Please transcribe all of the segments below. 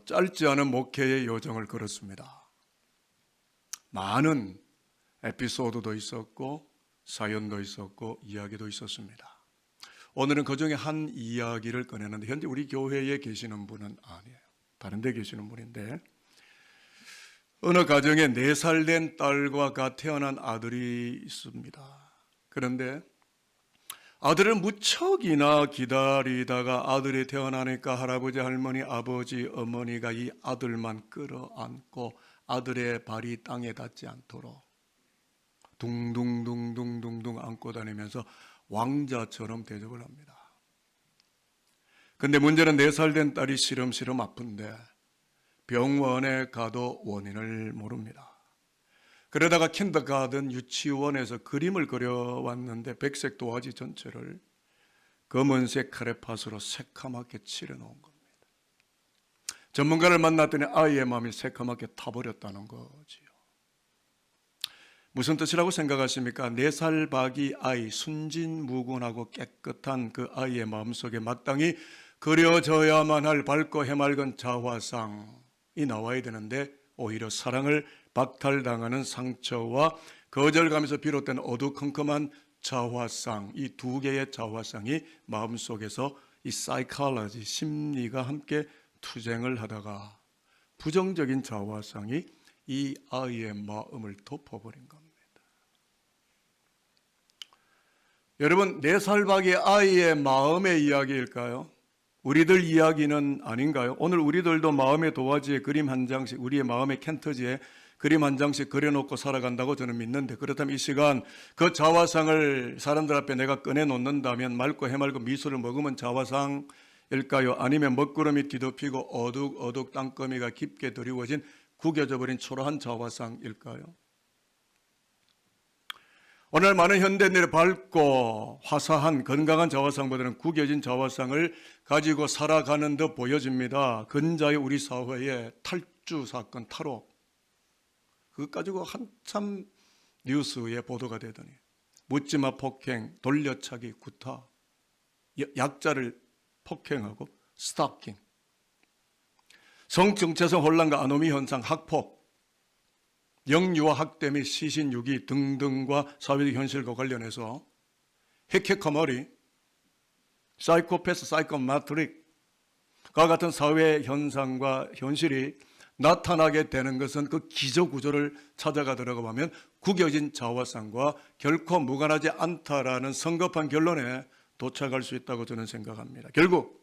짧지 않은 목회의 여정을 걸었습니다. 많은 에피소드도 있었고 사연도 있었고 이야기도 있었습니다. 오늘은 그중에 한 이야기를 꺼내는데 현재 우리 교회에 계시는 분은 아니에요. 다른 데 계시는 분인데 어느 가정에 4살 된 딸과 갓 태어난 아들이 있습니다. 그런데 아들을 무척이나 기다리다가 아들이 태어나니까 할아버지, 할머니, 아버지, 어머니가 이 아들만 끌어안고 아들의 발이 땅에 닿지 않도록 둥둥둥둥둥둥 안고 다니면서 왕자처럼 대접을 합니다. 근데 문제는 4살 된 딸이 시름시름 아픈데 병원에 가도 원인을 모릅니다. 그러다가 킨더가든 유치원에서 그림을 그려왔는데 백색 도화지 전체를 검은색 크레파스로 새카맣게 칠해놓은 겁니다. 전문가를 만났더니 아이의 마음이 새카맣게 타버렸다는 거지요. 무슨 뜻이라고 생각하십니까? 4살 박이 아이, 순진무구하고 깨끗한 그 아이의 마음속에 마땅히 그려져야만 할 밝고 해맑은 자화상이 나와야 되는데 오히려 사랑을 박탈당하는 상처와 거절감에서 비롯된 어두컴컴한 자화상, 이 2개의 자화상이 마음속에서 이 사이콜로지, 심리가 함께 투쟁을 하다가 부정적인 자화상이 이 아이의 마음을 덮어버린 겁니다. 여러분, 4살 박의 아이의 마음의 이야기일까요? 우리들 이야기는 아닌가요? 오늘 우리들도 마음의 도화지에 그림 한 장씩, 우리의 마음의 캔터지에 그림 한 장씩 그려놓고 살아간다고 저는 믿는데, 그렇다면 이 시간 그 자화상을 사람들 앞에 내가 꺼내놓는다면 맑고 해맑은 미소를 머금은 자화상일까요? 아니면 먹구름이 뒤덮이고 어둑어둑 땅거미가 깊게 드리워진 구겨져 버린 초라한 자화상일까요? 오늘 많은 현대인들이 밝고 화사한 건강한 자화상보다는 구겨진 자화상을 가지고 살아가는 듯 보여집니다. 근자의 우리 사회의 탈주 사건, 탈옥, 그것 가지고 한참 뉴스에 보도가 되더니 묻지마 폭행, 돌려차기, 구타, 약자를 폭행하고 스토킹, 성정체성 혼란과 아노미 현상, 학폭, 영유아 학대 및 시신유기 등등과 사회적 현실과 관련해서 히키코모리, 사이코패스, 사이코마트릭과 같은 사회 현상과 현실이 나타나게 되는 것은 그 기저구조를 찾아가 들어가 보면 구겨진 자화상과 결코 무관하지 않다라는 성급한 결론에 도착할 수 있다고 저는 생각합니다. 결국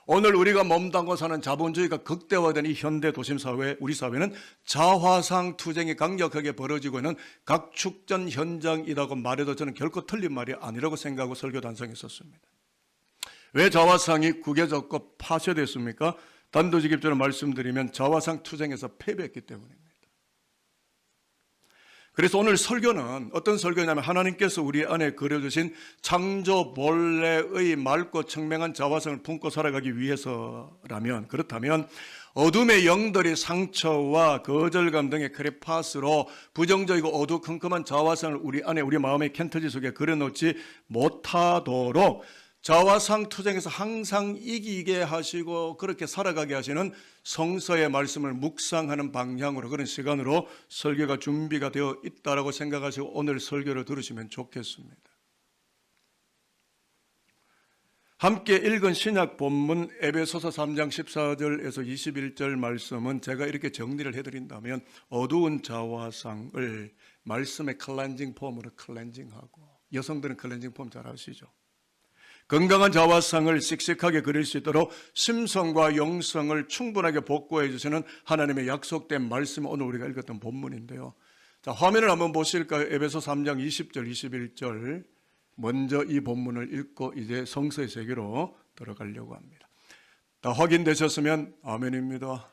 오늘 우리가 몸담고 사는 자본주의가 극대화된 이 현대 도심 사회, 우리 사회는 자화상 투쟁이 강력하게 벌어지고 있는 각축전 현장이라고 말해도 저는 결코 틀린 말이 아니라고 생각하고 설교 단성했었습니다. 왜 자화상이 구겨졌고 파쇄됐습니까? 단도직입적으로 말씀드리면 자화상 투쟁에서 패배했기 때문입니다. 그래서 오늘 설교는 어떤 설교냐면 하나님께서 우리 안에 그려주신 창조 본래의 맑고 청명한 자화상을 품고 살아가기 위해서라면, 그렇다면 어둠의 영들이 상처와 거절감 등의 크레파스로 부정적이고 어두컴컴한 자화상을 우리 안에, 우리 마음의 캔터지 속에 그려놓지 못하도록 자화상 투쟁에서 항상 이기게 하시고 그렇게 살아가게 하시는 성서의 말씀을 묵상하는 방향으로, 그런 시간으로 설교가 준비가 되어 있다고 생각하시고 오늘 설교를 들으시면 좋겠습니다. 함께 읽은 신약 본문 에베소서 3장 14절에서 21절 말씀은 제가 이렇게 정리를 해드린다면 어두운 자화상을 말씀의 클렌징 폼으로 클렌징하고, 여성들은 클렌징 폼 잘 아시죠? 건강한 자화상을 씩씩하게 그릴 수 있도록 심성과 영성을 충분하게 복구해 주시는 하나님의 약속된 말씀이 오늘 우리가 읽었던 본문인데요. 자, 화면을 한번 보실까요? 에베소 3장 20절, 21절. 먼저 이 본문을 읽고 이제 성서의 세계로 들어가려고 합니다. 다 확인되셨으면 아멘입니다.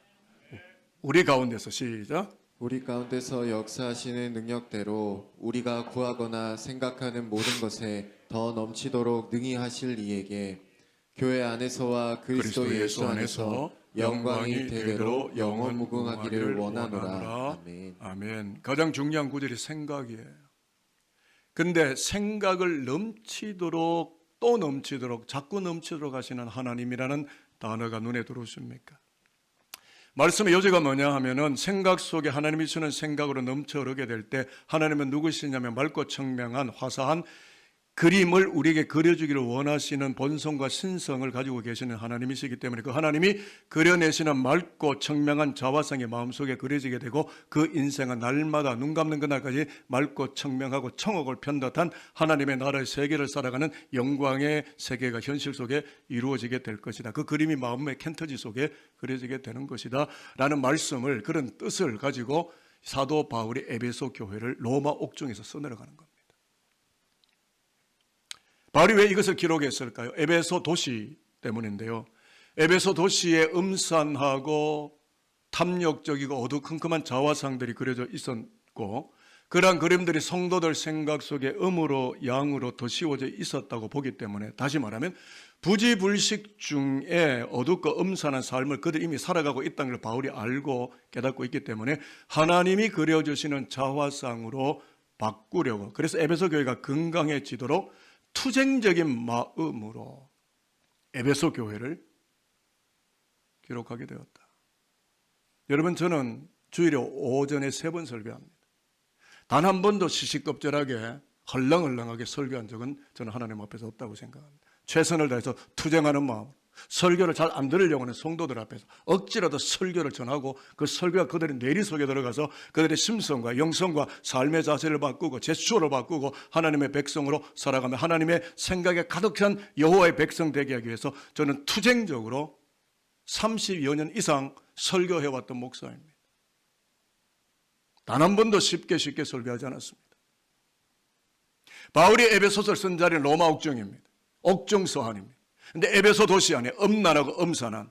우리 가운데서 시작. 우리 가운데서 역사하시는 능력대로 우리가 구하거나 생각하는 모든 것에 더 넘치도록 능히 하실 이에게 교회 안에서와 그리스도 예수 안에서 영광이 대대로 영원무궁하기를 원하노라. 아멘. 아멘. 가장 중요한 구절이 생각이에요. 근데 생각을 넘치도록 또 넘치도록 자꾸 넘치도록 하시는 하나님이라는 단어가 눈에 들어오십니까? 말씀의 요지가 뭐냐 하면은 생각 속에 하나님이 주는 생각으로 넘쳐 흐르게 될 때 하나님은 누구시냐면 맑고 청명한 화사한 그림을 우리에게 그려주기를 원하시는 본성과 신성을 가지고 계시는 하나님이시기 때문에 그 하나님이 그려내시는 맑고 청명한 자화상이 마음속에 그려지게 되고 그 인생은 날마다 눈 감는 그날까지 맑고 청명하고 청옥을 편듯한 하나님의 나라의 세계를 살아가는 영광의 세계가 현실 속에 이루어지게 될 것이다. 그 그림이 마음의 캔터지 속에 그려지게 되는 것이다 라는 말씀을, 그런 뜻을 가지고 사도 바울이 에베소 교회를 로마 옥중에서 써내려가는 겁니다. 바울이 왜 이것을 기록했을까요? 에베소 도시 때문인데요. 에베소 도시에 음산하고 탐욕적이고 어두컴컴한 자화상들이 그려져 있었고 그러한 그림들이 성도들 생각 속에 음으로 양으로 덧씌워져 있었다고 보기 때문에, 다시 말하면 부지불식 중에 어둡고 음산한 삶을 그들이 이미 살아가고 있다는 걸 바울이 알고 깨닫고 있기 때문에 하나님이 그려주시는 자화상으로 바꾸려고, 그래서 에베소 교회가 건강해지도록 투쟁적인 마음으로 에베소 교회를 기록하게 되었다. 여러분, 저는 주일에 오전에 3번 설교합니다. 단 한 번도 시시껍질하게 헐렁헐렁하게 설교한 적은 저는 하나님 앞에서 없다고 생각합니다. 최선을 다해서 투쟁하는 마음, 설교를 잘 안 들으려고 하는 성도들 앞에서 억지라도 설교를 전하고 그 설교가 그들의 뇌리 속에 들어가서 그들의 심성과 영성과 삶의 자세를 바꾸고 제스처를 바꾸고 하나님의 백성으로 살아가며 하나님의 생각에 가득한 여호와의 백성 되게 하기 위해서 저는 투쟁적으로 30여 년 이상 설교해왔던 목사입니다. 단 한 번도 쉽게 설교하지 않았습니다. 바울이 에베소서를 쓴 자리는 로마 옥중입니다. 옥중 서한입니다. 근데 에베소 도시 안에 음란하고 음산한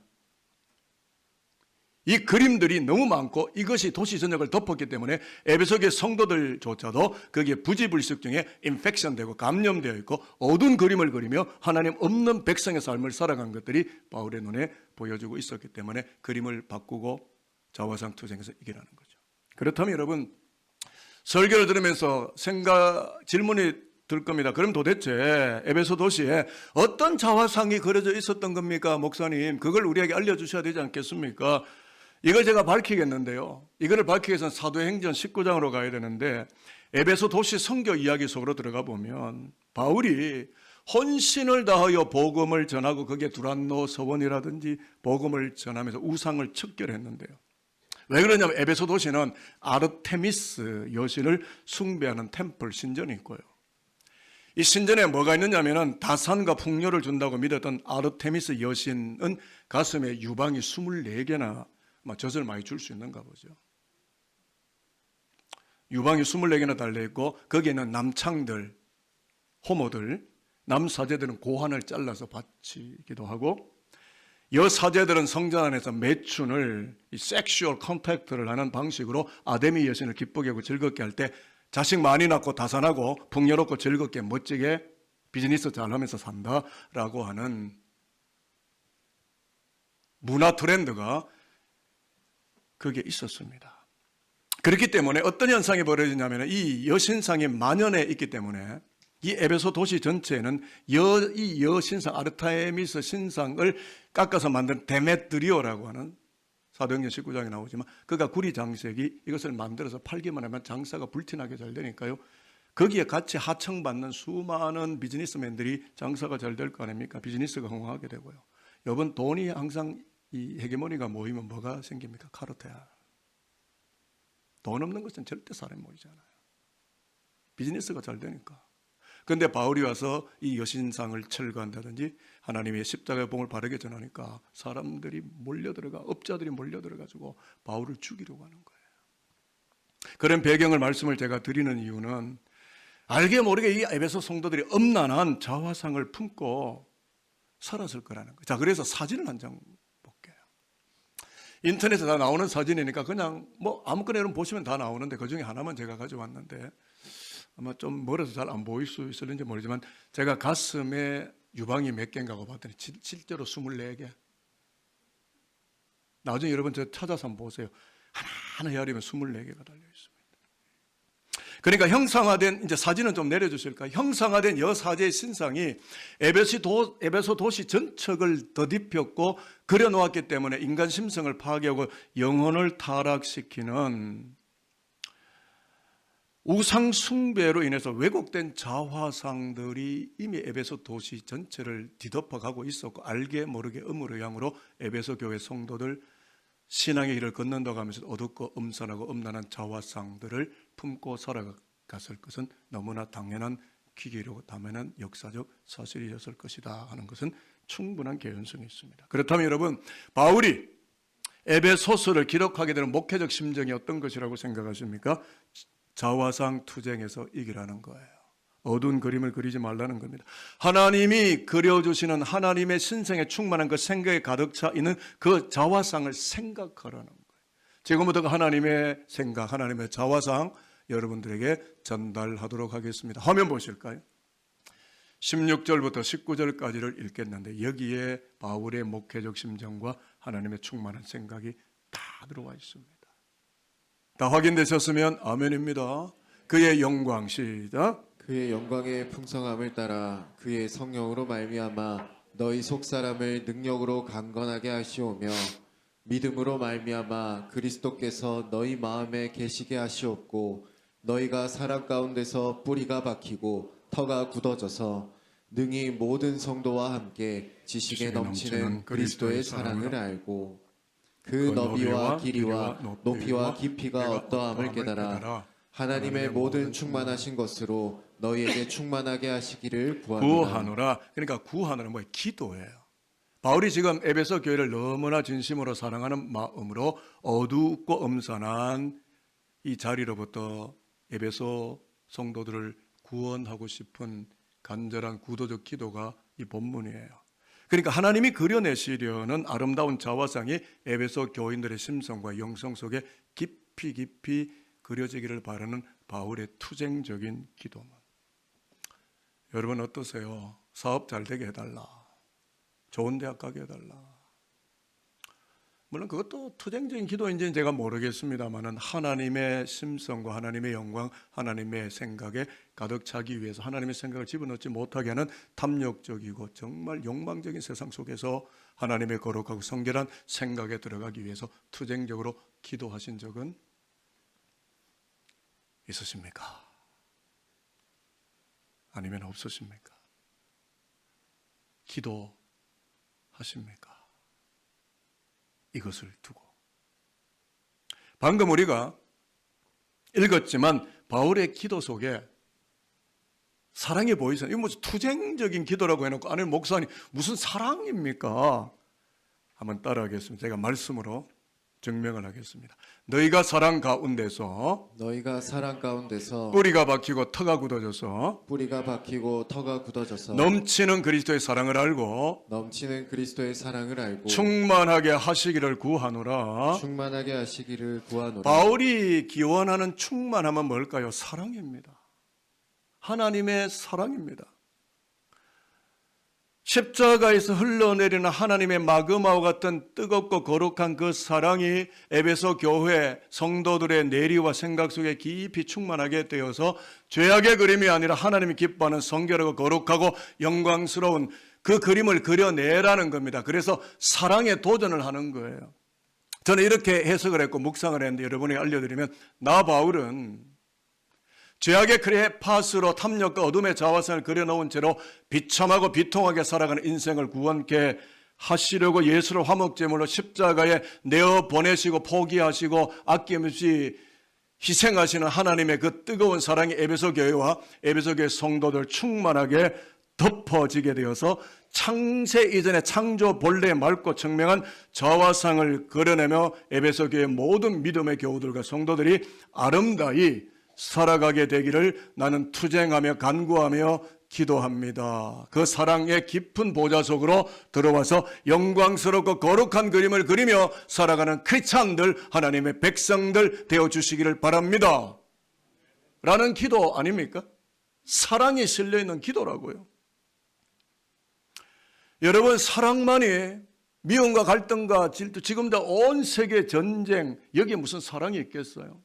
이 그림들이 너무 많고 이것이 도시 전역을 덮었기 때문에 에베소교의 성도들조차도 거기에 부지불식 중에 인펙션되고 감염되어 있고 어두운 그림을 그리며 하나님 없는 백성의 삶을 살아간 것들이 바울의 눈에 보여주고 있었기 때문에 그림을 바꾸고 자화상 투쟁에서 이기라는 거죠. 그렇다면 여러분, 설교를 들으면서 질문이 들 겁니다. 그럼 도대체 에베소 도시에 어떤 자화상이 그려져 있었던 겁니까? 목사님, 그걸 우리에게 알려주셔야 되지 않겠습니까? 이걸 제가 밝히겠는데요. 이거를 밝히기 위해서는 사도행전 19장으로 가야 되는데 에베소 도시 선교 이야기 속으로 들어가 보면 바울이 혼신을 다하여 복음을 전하고 거기에 두란노 서원이라든지 복음을 전하면서 우상을 척결했는데요. 왜 그러냐면 에베소 도시는 아르테미스 여신을 숭배하는 템플 신전이 있고요. 이 신전에 뭐가 있느냐면 다산과 풍요를 준다고 믿었던 아르테미스 여신은 가슴에 유방이 24개나 젖을 많이 줄 수 있는가 보죠. 유방이 24개나 달려있고 거기에는 남창들, 호모들, 남사제들은 고환을 잘라서 바치기도 하고 여사제들은 성전 안에서 매춘을 섹슈얼 컨택트를 하는 방식으로 아데미 여신을 기쁘게 하고 즐겁게 할 때 자식 많이 낳고 다산하고 풍요롭고 즐겁게 멋지게 비즈니스 잘하면서 산다라고 하는 문화 트렌드가 그게 있었습니다. 그렇기 때문에 어떤 현상이 벌어지냐면 이 여신상이 만연해 있기 때문에 이 에베소 도시 전체에는 이 여신상 아르테미스 신상을 깎아서 만든 데메트리오라고 하는 사도행전 19장에 나오지만 그가 구리 장색이 이것을 만들어서 팔기만 하면 장사가 불티나게 잘 되니까요. 거기에 같이 하청받는 수많은 비즈니스맨들이 장사가 잘 될 거 아닙니까? 비즈니스가 흥황하게 되고요. 여러분, 돈이 항상 이 헤게모니가 모이면 뭐가 생깁니까? 카르텔. 돈 없는 것은 절대 사람이 모이잖아요. 비즈니스가 잘 되니까. 그런데 바울이 와서 이 여신상을 철거한다든지 하나님의 십자가의 봉을 바르게 전하니까 사람들이 몰려들어가, 업자들이 몰려들어가지고 바울을 죽이려고 하는 거예요. 그런 배경을 말씀을 제가 드리는 이유는 알게 모르게 이 에베소 성도들이 엄난한 자화상을 품고 살았을 거라는 거예요. 자, 그래서 사진을 한 장 볼게요. 인터넷에 다 나오는 사진이니까 그냥 아무거나 여러분 보시면 다 나오는데 그중에 하나만 제가 가져왔는데 아마 좀 멀어서 잘 안 보일 수 있을는지 모르지만 제가 가슴에 유방이 몇 개인가 봤더니 실제로 24개. 나중에 여러분 저 찾아서 한번 보세요. 하나하나 헤아리면 24개가 달려 있습니다. 그러니까 형상화된, 이제 사진은 좀 내려주실까요? 형상화된 여사제의 신상이 에베소 도시 전척을 덧입혔고 그려놓았기 때문에 인간 심성을 파괴하고 영혼을 타락시키는 우상 숭배로 인해서 왜곡된 자화상들이 이미 에베소 도시 전체를 뒤덮어가고 있었고, 알게 모르게 음모의향으로 에베소 교회 성도들 신앙의 길을 걷는다고 하면서 어둡고 음산하고 음란한 자화상들을 품고 살아갔을 것은 너무나 당연한 기계이고 당연한 역사적 사실이었을 것이다 하는 것은 충분한 개연성이 있습니다. 그렇다면 여러분, 바울이 에베소서를 기록하게 되는 목회적 심정이 어떤 것이라고 생각하십니까? 자화상 투쟁에서 이기라는 거예요. 어두운 그림을 그리지 말라는 겁니다. 하나님이 그려주시는 하나님의 신성에 충만한 그 생각에 가득 차 있는 그 자화상을 생각하라는 거예요. 지금부터 하나님의 생각, 하나님의 자화상 여러분들에게 전달하도록 하겠습니다. 화면 보실까요? 16절부터 19절까지를 읽겠는데 여기에 바울의 목회적 심정과 하나님의 충만한 생각이 다 들어와 있습니다. 다 확인되셨으면 아멘입니다. 그의 영광, 시작. 그의 영광의 풍성함을 따라 그의 성령으로 말미암아 너희 속사람을 능력으로 강건하게 하시오며 믿음으로 말미암아 그리스도께서 너희 마음에 계시게 하시옵고 너희가 사람 가운데서 뿌리가 박히고 터가 굳어져서 능히 모든 성도와 함께 지식에 넘치는 그리스도의 사랑을 알고 그 너비와 길이와 높이와 깊이가 어떠함을 깨달아 하나님의 모든 충만하신 것으로 너희에게 충만하게 하시기를 구하노라. 그러니까 구하노라 뭐예요? 기도예요. 바울이 지금 에베소 교회를 너무나 진심으로 사랑하는 마음으로 어둡고 음산한 이 자리로부터 에베소 성도들을 구원하고 싶은 간절한 구도적 기도가 이 본문이에요. 그러니까 하나님이 그려내시려는 아름다운 자화상이 에베소 교인들의 심성과 영성 속에 깊이 그려지기를 바라는 바울의 투쟁적인 기도문. 여러분 어떠세요? 사업 잘 되게 해달라. 좋은 대학 가게 해달라. 물론 그것도 투쟁적인 기도인지는 제가 모르겠습니다만은 하나님의 심성과 하나님의 영광, 하나님의 생각에 가득 차기 위해서 하나님의 생각을 집어넣지 못하게 하는 탐욕적이고 정말 욕망적인 세상 속에서 하나님의 거룩하고 성결한 생각에 들어가기 위해서 투쟁적으로 기도하신 적은 있으십니까? 아니면 없으십니까? 기도하십니까? 이것을 두고 방금 우리가 읽었지만 바울의 기도 속에 사랑이 보이잖아요. 이거 무슨 투쟁적인 기도라고 해놓고 안에 목사님 무슨 사랑입니까? 한번 따라하겠습니다. 제가 말씀으로 증명을 하겠습니다. 너희가 사랑 가운데서 뿌리가 박히고 터가 굳어져서 넘치는 그리스도의 사랑을 알고 충만하게 하시기를 구하노라. 바울이 기원하는 충만함은 뭘까요? 사랑입니다. 하나님의 사랑입니다. 십자가에서 흘러내리는 하나님의 마그마와 같은 뜨겁고 거룩한 그 사랑이 에베소 교회 성도들의 내리와 생각 속에 깊이 충만하게 되어서 죄악의 그림이 아니라 하나님이 기뻐하는 성결하고 거룩하고 영광스러운 그 그림을 그려내라는 겁니다. 그래서 사랑에 도전을 하는 거예요. 저는 이렇게 해석을 했고 묵상을 했는데 여러분에게 알려드리면 나 바울은 죄악의 크레파스로 탐욕과 어둠의 자화상을 그려놓은 채로 비참하고 비통하게 살아가는 인생을 구원케 하시려고 예수를 화목제물로 십자가에 내어보내시고 포기하시고 아낌없이 희생하시는 하나님의 그 뜨거운 사랑이 에베소 교회와 에베소 교회 성도들 충만하게 덮어지게 되어서 창세 이전에 창조 본래에 맑고 청명한 자화상을 그려내며 에베소 교회 모든 믿음의 교우들과 성도들이 아름다이 살아가게 되기를 나는 투쟁하며 간구하며 기도합니다. 그 사랑의 깊은 보좌 속으로 들어와서 영광스럽고 거룩한 그림을 그리며 살아가는 크리스찬들, 하나님의 백성들 되어주시기를 바랍니다. 라는 기도 아닙니까? 사랑이 실려있는 기도라고요. 여러분, 사랑만이 미움과 갈등과 질투, 지금 다 온 세계 전쟁, 여기에 무슨 사랑이 있겠어요?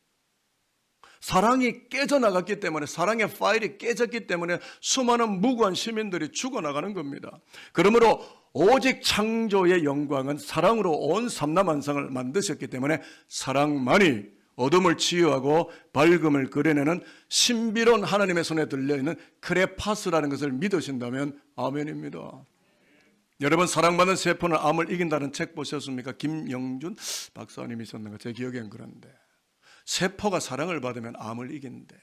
사랑이 깨져나갔기 때문에, 사랑의 파일이 깨졌기 때문에 수많은 무고한 시민들이 죽어나가는 겁니다. 그러므로 오직 창조의 영광은 사랑으로 온 삼라만상을 만드셨기 때문에 사랑만이 어둠을 치유하고 밝음을 그려내는 신비로운 하나님의 손에 들려있는 크레파스라는 것을 믿으신다면 아멘입니다. 여러분, 사랑받는 세포는 암을 이긴다는 책 보셨습니까? 김영준 박사님이 썼는가? 제 기억엔 그런데 세포가 사랑을 받으면 암을 이긴대요.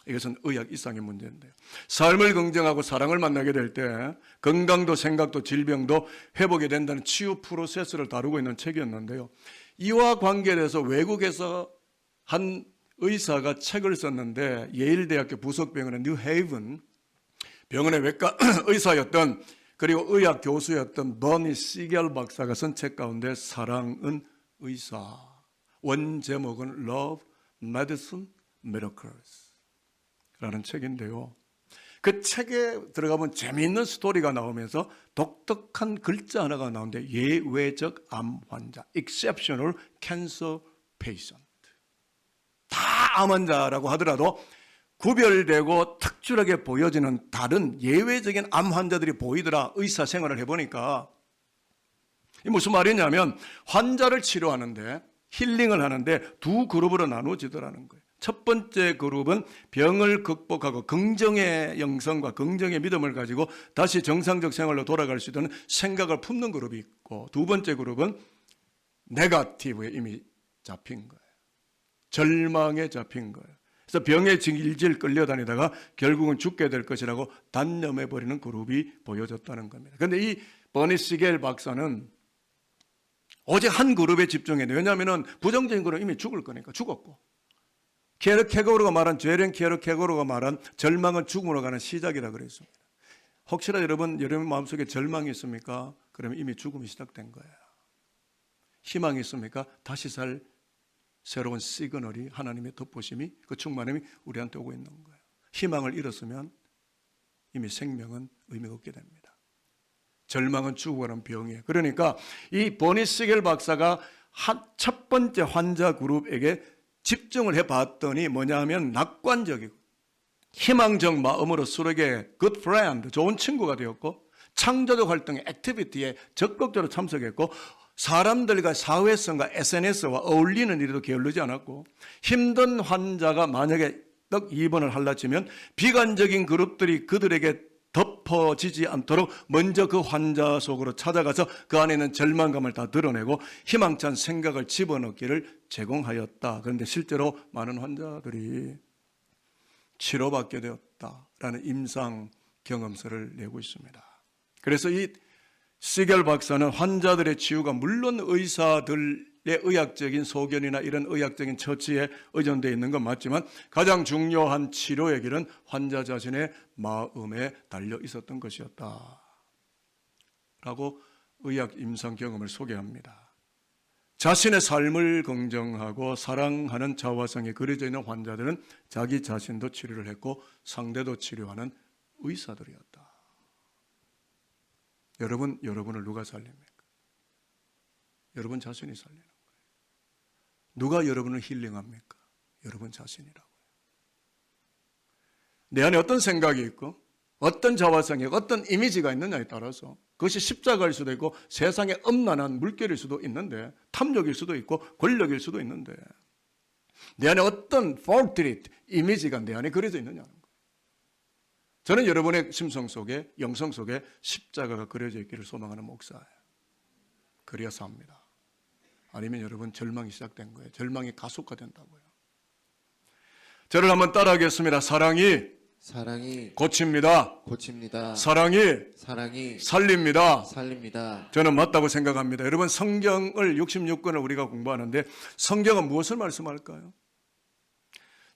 이것은 의학 이상의 문제인데요. 삶을 긍정하고 사랑을 만나게 될 때 건강도 생각도 질병도 회복이 된다는 치유 프로세스를 다루고 있는 책이었는데요. 이와 관계돼서 외국에서 한 의사가 책을 썼는데 예일대학교 부속병원의 뉴헤이븐 병원의 외과 의사였던, 그리고 의학 교수였던 버니 시겔 박사가 쓴 책 가운데 사랑은 의사, 원 제목은 Love, Medicine, Miracles 라는 책인데요. 그 책에 들어가면 재미있는 스토리가 나오면서 독특한 글자 하나가 나오는데 예외적 암 환자, Exceptional Cancer Patient. 다 암 환자라고 하더라도 구별되고 특출하게 보여지는 다른 예외적인 암 환자들이 보이더라. 의사 생활을 해보니까. 이 무슨 말이냐면 환자를 치료하는데, 힐링을 하는데 두 그룹으로 나누어지더라는 거예요. 첫 번째 그룹은 병을 극복하고 긍정의 영성과 긍정의 믿음을 가지고 다시 정상적 생활로 돌아갈 수 있는 생각을 품는 그룹이 있고, 두 번째 그룹은 네거티브에 이미 잡힌 거예요. 절망에 잡힌 거예요. 그래서 병에 질질 끌려다니다가 결국은 죽게 될 것이라고 단념해버리는 그룹이 보여졌다는 겁니다. 그런데 이 버니 시겔 박사는 오직 한 그룹에 집중했는데, 왜냐하면 부정적인 그룹은 이미 죽을 거니까 죽었고, 케르케고르가 말한, 죄렌 케르케고르가 말한 절망은 죽음으로 가는 시작이라 그랬습니다. 혹시나 여러분 마음속에 절망이 있습니까? 그러면 이미 죽음이 시작된 거예요. 희망이 있습니까? 다시 살 새로운 시그널이, 하나님의 덮보심이, 그 충만함이 우리한테 오고 있는 거예요. 희망을 잃었으면 이미 생명은 의미가 없게 됩니다. 절망은 죽어가는 병이에요. 그러니까 이 버니 시겔 박사가 첫 번째 환자 그룹에게 집중을 해봤더니 뭐냐면 낙관적이고 희망적 마음으로 서로에게 good friend, 좋은 친구가 되었고, 창조적 활동의 액티비티에 적극적으로 참석했고, 사람들과 사회성과 SNS와 어울리는 일에도 게을르지 않았고, 힘든 환자가 만약에 떡 입원을 할라치면 비관적인 그룹들이 그들에게 덮어지지 않도록 먼저 그 환자 속으로 찾아가서 그 안에 있는 절망감을 다 드러내고 희망찬 생각을 집어넣기를 제공하였다. 그런데 실제로 많은 환자들이 치료받게 되었다라는 임상 경험서를 내고 있습니다. 그래서 이 시겔 박사는 환자들의 치유가 물론 의사들의 의학적인 소견이나 이런 의학적인 처치에 의존되어 있는 건 맞지만 가장 중요한 치료의 길은 환자 자신의 마음에 달려 있었던 것이었다 라고 의학 임상 경험을 소개합니다. 자신의 삶을 긍정하고 사랑하는 자화성이 그려져 있는 환자들은 자기 자신도 치료를 했고 상대도 치료하는 의사들이었다. 여러분을 누가 살립니까? 여러분 자신이 살리는 거예요. 누가 여러분을 힐링합니까? 여러분 자신이라고요. 내 안에 어떤 생각이 있고 어떤 자화성이 어떤 이미지가 있느냐에 따라서 그것이 십자가일 수도 있고 세상의 엄난한 물결일 수도 있는데, 탐욕일 수도 있고 권력일 수도 있는데, 내 안에 어떤 portrait 이미지가 내 안에 그려져 있느냐는 거예요. 저는 여러분의 심성 속에, 영성 속에 십자가가 그려져 있기를 소망하는 목사예요. 그래야 삽니다. 아니면 여러분 절망이 시작된 거예요. 절망이 가속화된다고요. 저를 한번 따라하겠습니다. 사랑이 고칩니다. 사랑이 살립니다. 저는 맞다고 생각합니다. 여러분, 성경을 66권을 우리가 공부하는데 성경은 무엇을 말씀할까요?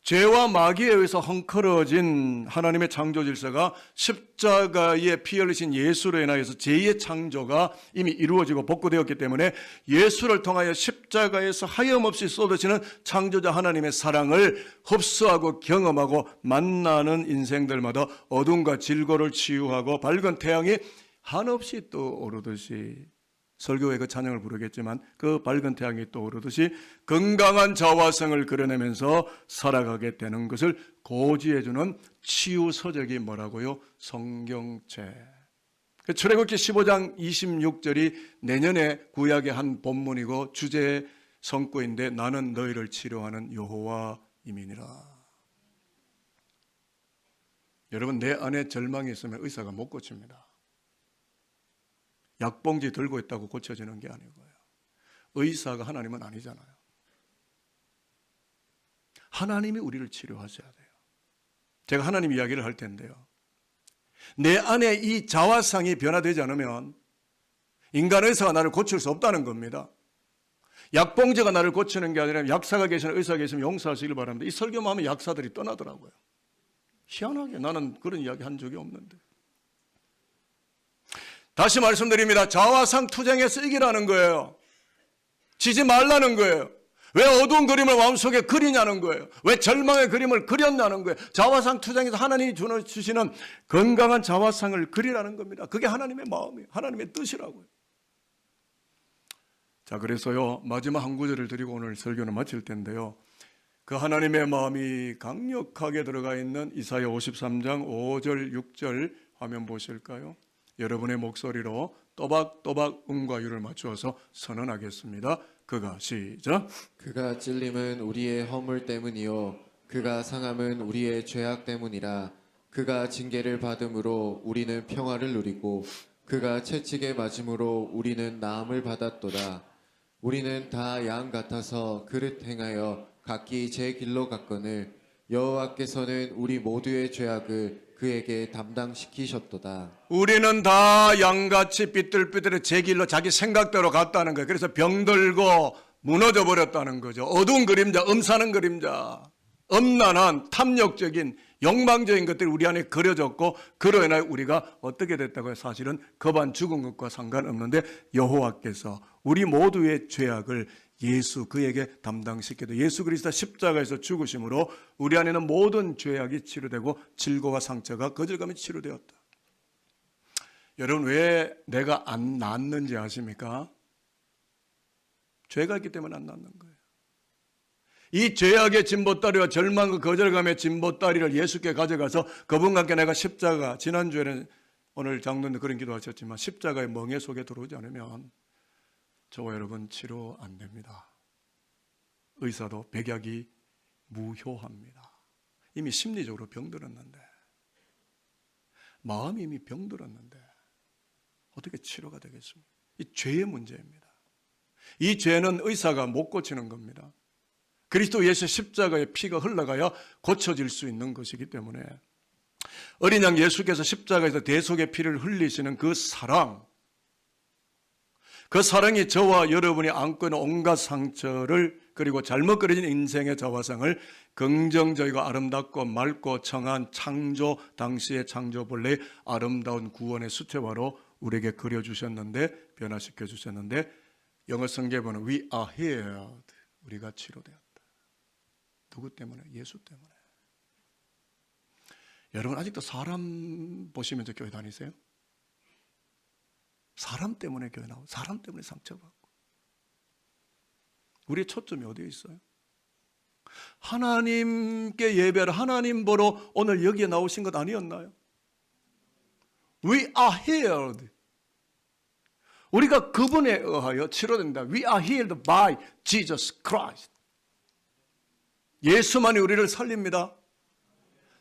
죄와 마귀에 의해서 헝클어진 하나님의 창조 질서가 십자가에 피 흘리신 예수로 인하여서 제2의 창조가 이미 이루어지고 복구되었기 때문에 예수를 통하여 십자가에서 하염없이 쏟아지는 창조자 하나님의 사랑을 흡수하고 경험하고 만나는 인생들마다 어둠과 질고를 치유하고 밝은 태양이 한없이 떠오르듯이 설교에 그 찬양을 부르겠지만 그 밝은 태양이 떠오르듯이 건강한 자화성을 그려내면서 살아가게 되는 것을 고지해주는 치유 서적이 뭐라고요? 성경책. 출애굽기 15장 26절이 내년에 구약의 한 본문이고 주제의 성구인데 나는 너희를 치료하는 여호와임이니라. 여러분, 내 안에 절망이 있으면 의사가 못 고칩니다. 약봉지 들고 있다고 고쳐지는 게 아니고요. 의사가 하나님은 아니잖아요. 하나님이 우리를 치료하셔야 돼요. 제가 하나님 이야기를 할 텐데요. 내 안에 이 자화상이 변화되지 않으면 인간 의사가 나를 고칠 수 없다는 겁니다. 약봉제가 나를 고치는 게 아니라 약사가 계시는 의사가 계시면 용서하시길 바랍니다. 이 설교만 하면 약사들이 떠나더라고요. 희한하게 나는 그런 이야기 한 적이 없는데. 다시 말씀드립니다. 자화상 투쟁에서 이기라는 거예요. 지지 말라는 거예요. 왜 어두운 그림을 마음속에 그리냐는 거예요. 왜 절망의 그림을 그렸냐는 거예요. 자화상 투쟁에서 하나님이 주시는 건강한 자화상을 그리라는 겁니다. 그게 하나님의 마음이에요. 하나님의 뜻이라고요. 자, 그래서요, 마지막 한 구절을 드리고 오늘 설교는 마칠 텐데요. 그 하나님의 마음이 강력하게 들어가 있는 이사야 53장 5절 6절 화면 보실까요? 여러분의 목소리로 또박또박 음과 유를 맞추어서 선언하겠습니다. 그가 시작. 그가 찔림은 우리의 허물 때문이요 그가 상함은 우리의 죄악 때문이라. 그가 징계를 받음으로 우리는 평화를 누리고 그가 채찍에 맞음으로 우리는 나음을 받았도다. 우리는 다 양 같아서 그릇 행하여 각기 제 길로 갔거늘 여호와께서는 우리 모두의 죄악을 그에게 담당시키셨도다. 우리는 다 양같이 삐뚤삐뚤해 제 길로 자기 생각대로 갔다는 거예요. 그래서 병들고 무너져 버렸다는 거죠. 어두운 그림자, 엄사는 그림자, 엄난한 탐욕적인 욕망적인 것들이 우리 안에 그려졌고 그로 인하여 우리가 어떻게 됐다고요? 사실은 겁안 죽은 것과 상관없는데 여호와께서 우리 모두의 죄악을 예수 그에게 담당시켜도 예수 그리스도 십자가에서 죽으심으로 우리 안에는 모든 죄악이 치료되고 질고와 상처가 거절감이 치료되었다. 여러분, 왜 내가 안 낫는지 아십니까? 죄가 있기 때문에 안 낫는 거예요. 이 죄악의 진보다리와 절망과 거절감의 진보다리를 예수께 가져가서 그분과 함께 내가 십자가, 지난주에는 오늘 장로님 그런 기도하셨지만 십자가의 멍에 속에 들어오지 않으면 저와 여러분 치료 안 됩니다. 의사도 백약이 무효합니다. 이미 심리적으로 병들었는데, 마음이 이미 병들었는데 어떻게 치료가 되겠습니까? 이 죄의 문제입니다. 이 죄는 의사가 못 고치는 겁니다. 그리스도 예수 십자가의 피가 흘러가야 고쳐질 수 있는 것이기 때문에 어린 양 예수께서 십자가에서 대속의 피를 흘리시는 그 사랑, 그 사랑이 저와 여러분이 안고 있는 온갖 상처를 그리고 잘못 그려진 인생의 자화상을 긍정적이고 아름답고 맑고 청한 창조, 당시의 창조 본래의 아름다운 구원의 수채화로 우리에게 그려주셨는데, 변화시켜 주셨는데, 영어 성경에는 We are healed, 우리가 치료되었다. 누구 때문에? 예수 때문에. 여러분, 아직도 사람 보시면서 교회 다니세요? 사람 때문에 교회 나오고 사람 때문에 상처받고. 우리의 초점이 어디에 있어요? 하나님께 예배를 하나님 보러 오늘 여기에 나오신 것 아니었나요? We are healed. 우리가 그분에 의하여 치료된다. We are healed by Jesus Christ. 예수만이 우리를 살립니다.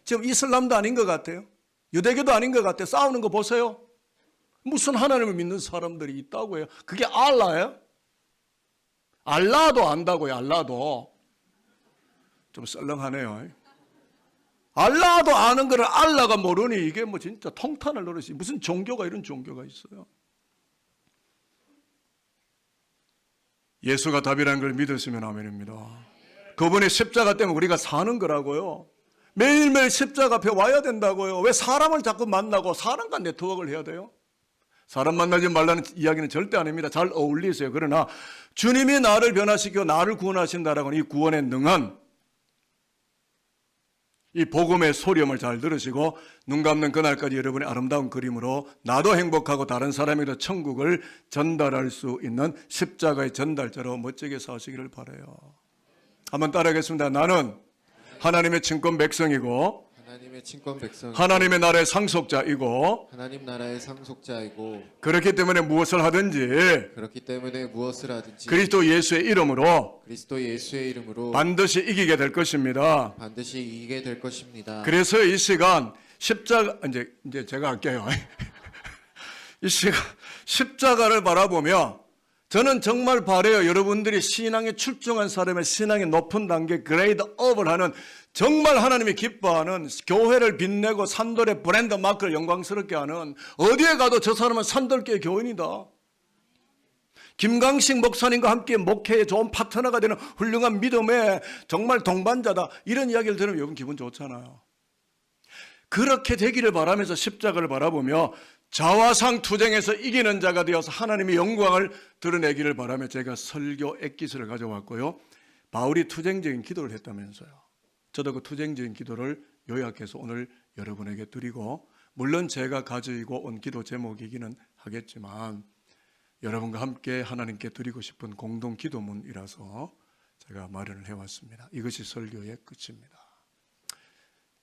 지금 이슬람도 아닌 것 같아요. 유대교도 아닌 것 같아요. 싸우는 거 보세요. 무슨 하나님을 믿는 사람들이 있다고 해요. 그게 알라예요? 알라도 안다고요. 알라도. 좀 썰렁하네요. 알라도 아는 거를 알라가 모르니 이게 뭐 진짜 통탄을 노릇이. 무슨 종교가 이런 종교가 있어요. 예수가 답이라는 걸 믿으시면 아멘입니다. 그분의 십자가 때문에 우리가 사는 거라고요. 매일매일 십자가 앞에 와야 된다고요. 왜 사람을 자꾸 만나고 사람과 네트워크를 해야 돼요? 사람 만나지 말라는 이야기는 절대 아닙니다. 잘 어울리세요. 그러나 주님이 나를 변화시켜 나를 구원하신다라고 하는 이 구원에 능한 이 복음의 소리음을 잘 들으시고 눈 감는 그날까지 여러분의 아름다운 그림으로 나도 행복하고 다른 사람에게도 천국을 전달할 수 있는 십자가의 전달자로 멋지게 사시기를 바라요. 한번 따라하겠습니다. 나는 하나님의 친권 백성이고 하나님의 친권 백성, 하나님의 나라의 상속자이고 하나님 나라의 상속자이고 그렇기 때문에 무엇을 하든지 그렇기 때문에 무엇을 하든지 그리스도 예수의 이름으로 그리스도 예수의 이름으로 반드시 이기게 될 것입니다. 반드시 이기게 될 것입니다. 그래서 이 시간 십자가 이제 제가 할게요. 이 시간 십자가를 바라보며 저는 정말 바라요. 여러분들이 신앙에 출중한 사람의 신앙의 높은 단계 그레이드 업을 하는 정말 하나님이 기뻐하는 교회를 빛내고 산돌의 브랜드 마크를 영광스럽게 하는 어디에 가도 저 사람은 산돌교회 교인이다. 김강식 목사님과 함께 목회에 좋은 파트너가 되는 훌륭한 믿음의 정말 동반자다. 이런 이야기를 들으면 여러분 기분 좋잖아요. 그렇게 되기를 바라면서 십자가를 바라보며 자화상 투쟁에서 이기는 자가 되어서 하나님의 영광을 드러내기를 바라며 제가 설교 엑기스를 가져왔고요. 바울이 투쟁적인 기도를 했다면서요. 저도 그 투쟁적인 기도를 요약해서 오늘 여러분에게 드리고 물론 제가 가지고 온 기도 제목이기는 하겠지만 여러분과 함께 하나님께 드리고 싶은 공동 기도문이라서 제가 마련을 해왔습니다. 이것이 설교의 끝입니다.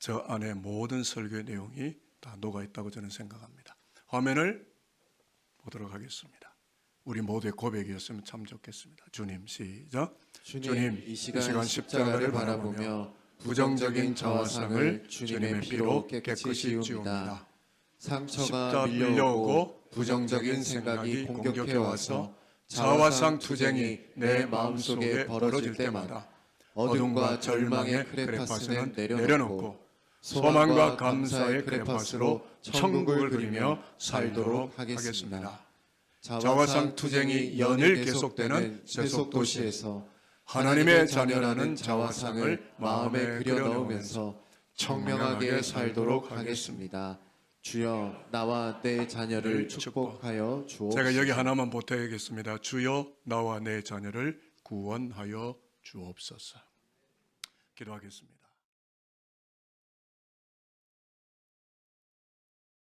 저 안에 모든 설교의 내용이 다 녹아있다고 저는 생각합니다. 화면을 보도록 하겠습니다. 우리 모두의 고백이었으면 참 좋겠습니다. 주님 시작. 주님, 이 시간 십자가를 바라보며 부정적인 자화상을 주님의 피로 깨끗이 지웁니다. 상처가 밀려오고 부정적인 생각이 공격해와서 자화상 투쟁이 내 마음속에 벌어질 때마다 어둠과 절망의 크레파스는 내려놓고 소망과 감사의 크레파스로 천국을 그리며 살도록 하겠습니다. 자화상 투쟁이 연일 계속되는 세속도시에서 하나님의 자녀라는 자화상을 마음에 그려넣으면서 청명하게 살도록 하겠습니다. 주여 나와 내 자녀를 축복하여 주옵소서. 제가 여기 하나만 보태야겠습니다. 주여 나와 내 자녀를 구원하여 주옵소서. 기도하겠습니다.